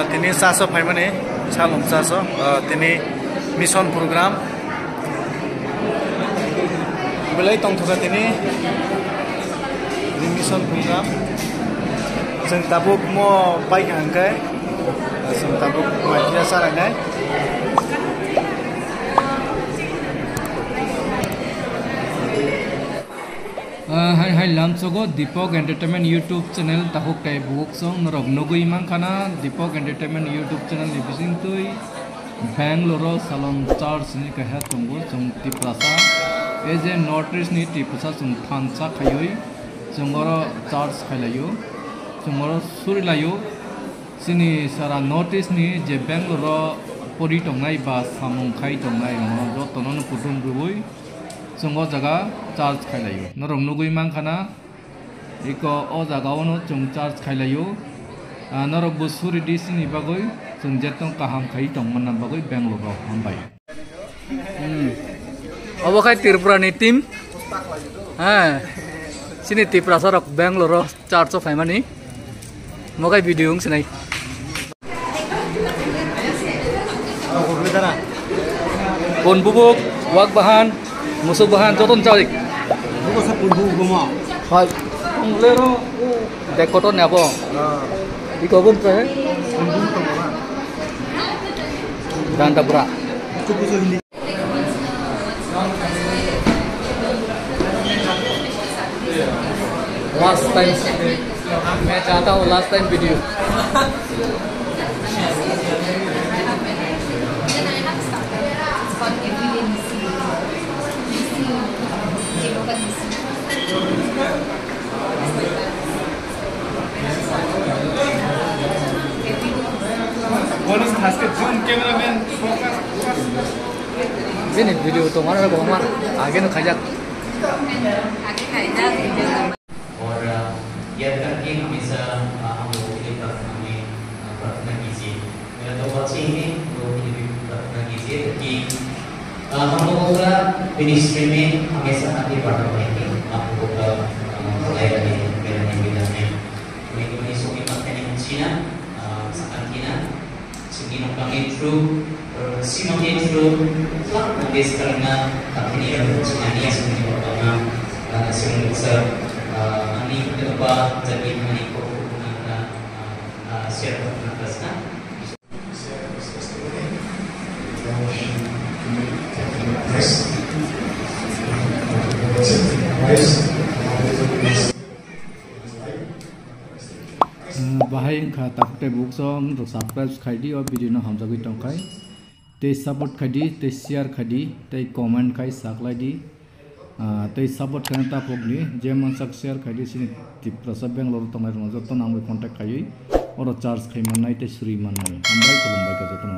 tini saso pai mane salom saso tini mission program belai tong thoka tini mission program जों tabuk mo pai hangkai जों tabuk makia sarangai hai lamsogo Deepak Entertainment YouTube channel tahuk kai buk song norok nogui mangkana Deepak Entertainment YouTube channel ni bising tui Bangalore Salon Church ni kahya tunggu chung tiprasa eje notice ni tiprasa chung thansa khayoi chungoro church khailayo chungoro surilayo sini sara notice ni je Bangalore pori tongnai ba samung khai tongnai mo jo tonon kutum ruboi chungo jaga charge khailayo norong nugui mangkhana iko o jaga ono chung charge khailayo norok busuri disini bagoi chung jetong kaham khai tongman bagoi Bangalore hambai obo khai Tripura ni team sini Tripura sorok Bangalore charge of famani mokai video ng sinai pon bubuk wak bahan musuk bahan joton cawik buko sa punbu guma hai lero dek koton ya po iko bum pe dan tabra last time मैं चाहता हूँ last time video bonus task zoom cameraman ini video तो हमारा को हमारा आगे न खजक और यह करके हमेशा हम लोगों के लिए प्रार्थना कीजिए मेरा तो बच्चे हैं लोगों के लिए प्रार्थना कीजिए कि हम लोगों का मिनिस्ट्री में हमेशा आगे बढ़ना रहेंगे आप लोगों का लाइफ में मेरा निवेदन है मेरी मनीषों की पत्नी चीना सकांतिना Singino kami through Sino kami through Mungkin karena kami yang sebenarnya sendiri pertama Singapura Ani kedua jadi meniko kita share kertasnya bahai kha takte buksom ro subscribe khaidi or video na hamjagui tongkai te support khaidi te share khaidi te comment khai saklai di te support khana ta pogni jemon sak share khaidi sini Tripura Bangalore tongai ro joton amoi contact khai oro charge khai manai te suri manai ambai kolombai ka joton